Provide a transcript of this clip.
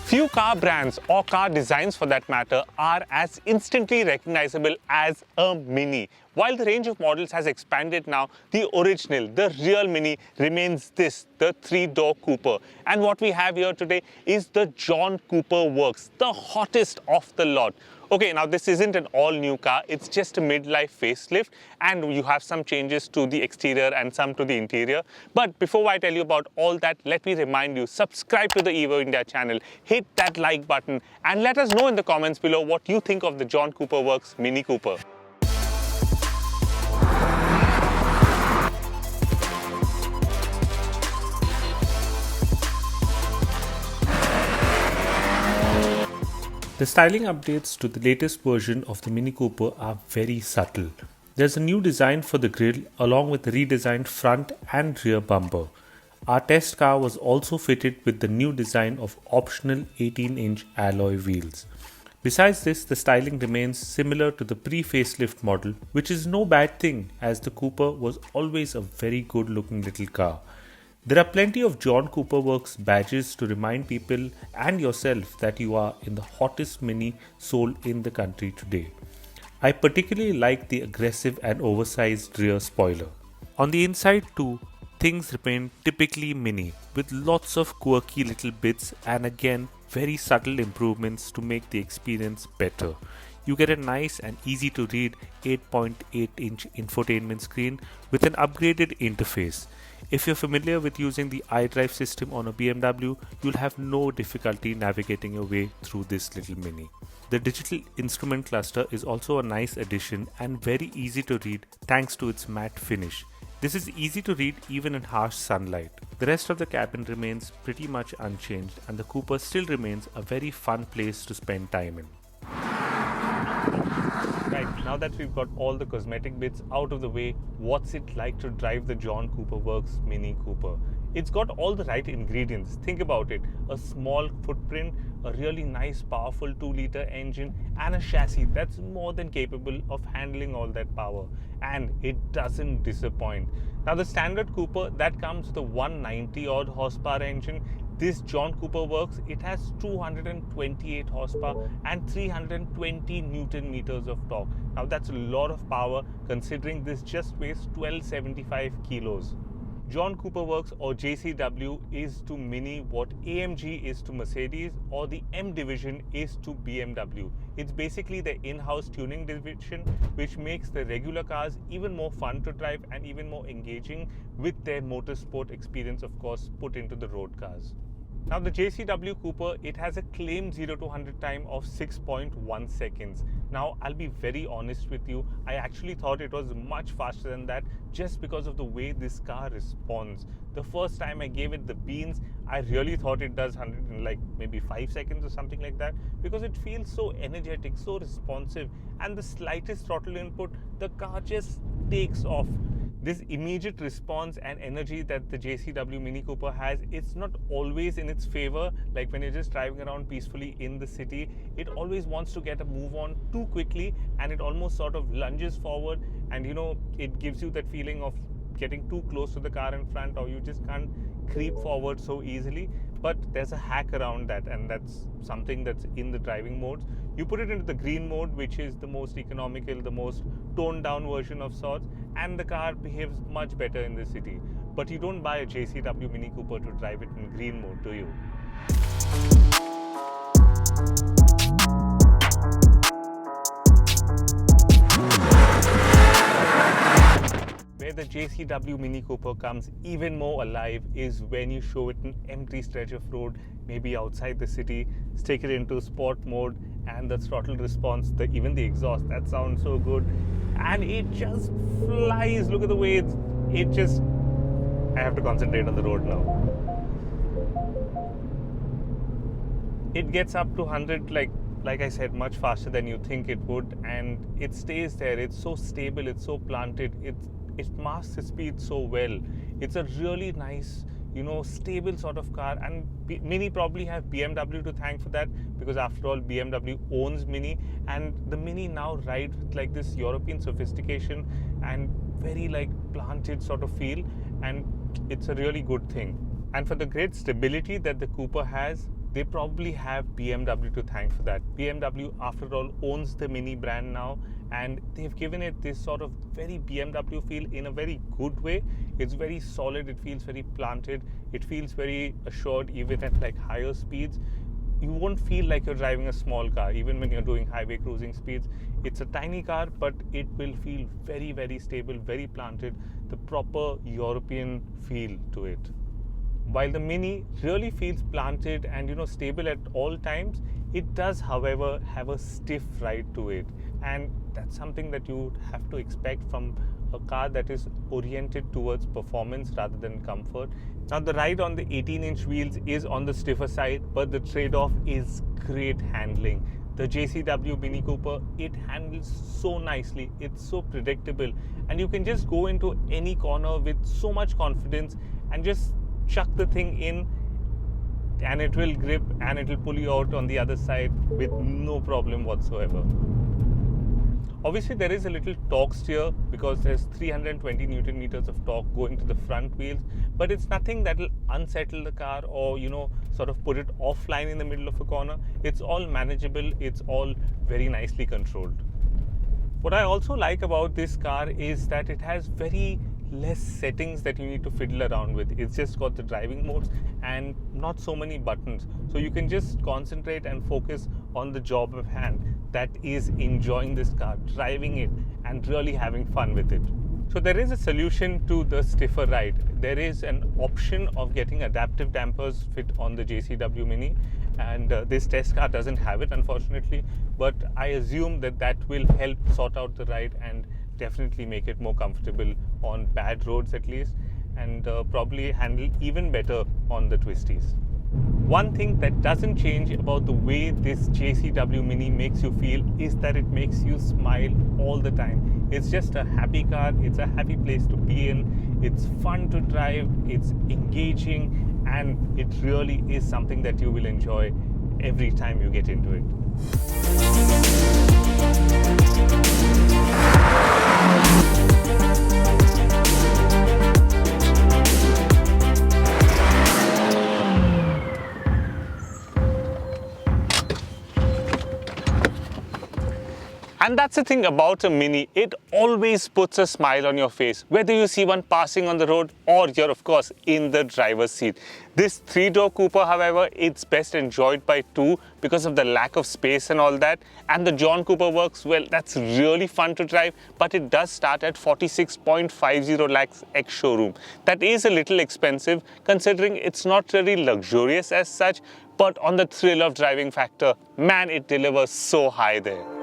Few car brands or car designs for that matter are as instantly recognizable as a Mini. While the range of models has expanded now, the original, the real Mini remains this, the three-door Cooper. And what we have here today is the John Cooper Works, the hottest of the lot. Okay, now this isn't an all-new car, it's just a mid-life facelift and you have some changes to the exterior and some to the interior. But before I tell you about all that, let me remind you, subscribe to the Evo India channel, hit that like button and let us know in the comments below what you think of the John Cooper Works Mini Cooper. The styling updates to the latest version of the Mini Cooper are very subtle. There's a new design for the grille along with a redesigned front and rear bumper. Our test car was also fitted with the new design of optional 18-inch alloy wheels. Besides this, the styling remains similar to the pre-facelift model, which is no bad thing as the Cooper was always a very good looking little car. There are plenty of John Cooper Works badges to remind people and yourself that you are in the hottest Mini sold in the country today. I particularly like the aggressive and oversized rear spoiler. On the inside too, things remain typically Mini with lots of quirky little bits and again very subtle improvements to make the experience better. You get a nice and easy to read 8.8-inch infotainment screen with an upgraded interface. If you're familiar with using the iDrive system on a BMW, you'll have no difficulty navigating your way through this little Mini. The digital instrument cluster is also a nice addition and very easy to read thanks to its matte finish. This is easy to read even in harsh sunlight. The rest of the cabin remains pretty much unchanged and the Cooper still remains a very fun place to spend time in. Right, now that we've got all the cosmetic bits out of the way, what's it like to drive the John Cooper Works Mini Cooper? It's got all the right ingredients. Think about it, a small footprint, a really nice powerful 2-liter engine and a chassis that's more than capable of handling all that power, and it doesn't disappoint. Now the standard Cooper that comes with a 190 odd horsepower engine, this John Cooper Works, it has 228 horsepower and 320 Newton meters of torque. Now that's a lot of power considering this just weighs 1275 kilos. John Cooper Works or JCW is to Mini what AMG is to Mercedes or the M division is to BMW. It's basically the in-house tuning division which makes the regular cars even more fun to drive and even more engaging with their motorsport experience, of course, put into the road cars. Now the JCW Cooper, it has a claimed 0 to 100 time of 6.1 seconds. Now I'll be very honest with you, I actually thought it was much faster than that just because of the way this car responds. The first time I gave it the beans, I really thought it does 100 in like maybe 5 seconds or something like that because it feels so energetic, so responsive, and the slightest throttle input, the car just takes off. This immediate response and energy that the JCW Mini Cooper has, it's not always in its favor. Like when you're just driving around peacefully in the city, it always wants to get a move on too quickly and it almost sort of lunges forward, and you know, it gives you that feeling of getting too close to the car in front, or you just can't creep forward so easily. But there's a hack around that, and that's something that's in the driving modes. You put it into the green mode, which is the most economical, the most toned down version of sorts, and the car behaves much better in the city. But you don't buy a JCW Mini Cooper to drive it in green mode, do you? Where the JCW Mini Cooper comes even more alive is when you show it an empty stretch of road, maybe outside the city, stick it into sport mode, and the throttle response, even the exhaust, that sounds so good. And it just flies. Look at the way it just, I have to concentrate on the road now. It gets up to 100 like I said, much faster than you think it would, and it stays there. It's so stable, it's so planted, it masks the speed so well. It's a really nice, you know, stable sort of car, and Mini probably have BMW to thank for that, because after all BMW owns Mini, and the Mini now rides with like this European sophistication and very like planted sort of feel, and it's a really good thing. And for the great stability that the Cooper has, they probably have BMW to thank for that. BMW, after all, owns the Mini brand now, and they've given it this sort of very BMW feel in a very good way. It's very solid, it feels very planted, it feels very assured even at like higher speeds. You won't feel like you're driving a small car even when you're doing highway cruising speeds. It's a tiny car, but it will feel very, very stable, very planted, the proper European feel to it. While the Mini really feels planted and stable at all times, it does, however, have a stiff ride to it, and that's something that you would have to expect from a car that is oriented towards performance rather than comfort. Now, the ride on the 18-inch wheels is on the stiffer side, but the trade-off is great handling. The JCW Mini Cooper, it handles so nicely, it's so predictable, and you can just go into any corner with so much confidence and just chuck the thing in, and it will grip and it will pull you out on the other side with no problem whatsoever. Obviously, there is a little torque steer because there's 320 Newton meters of torque going to the front wheels, but it's nothing that will unsettle the car or sort of put it offline in the middle of a corner. It's all manageable, it's all very nicely controlled. What I also like about this car is that it has very less settings that you need to fiddle around with. It's just got the driving modes and not so many buttons, so you can just concentrate and focus on the job of hand, that is enjoying this car, driving it and really having fun with it. So there is a solution to the stiffer ride. There is an option of getting adaptive dampers fit on the JCW Mini, and this test car doesn't have it, unfortunately, but I assume that will help sort out the ride and definitely make it more comfortable on bad roads at least, and probably handle even better on the twisties. One thing that doesn't change about the way this JCW Mini makes you feel is that it makes you smile all the time. It's just a happy car, it's a happy place to be in, it's fun to drive, it's engaging, and it really is something that you will enjoy every time you get into it. And that's the thing about a Mini, it always puts a smile on your face, whether you see one passing on the road or you're of course in the driver's seat. This 3-door Cooper, however, it's best enjoyed by two because of the lack of space and all that. And the John Cooper Works, well, that's really fun to drive, but it does start at 46.50 lakhs ex-showroom. That is a little expensive considering it's not really luxurious as such, but on the thrill of driving factor, man, it delivers so high there.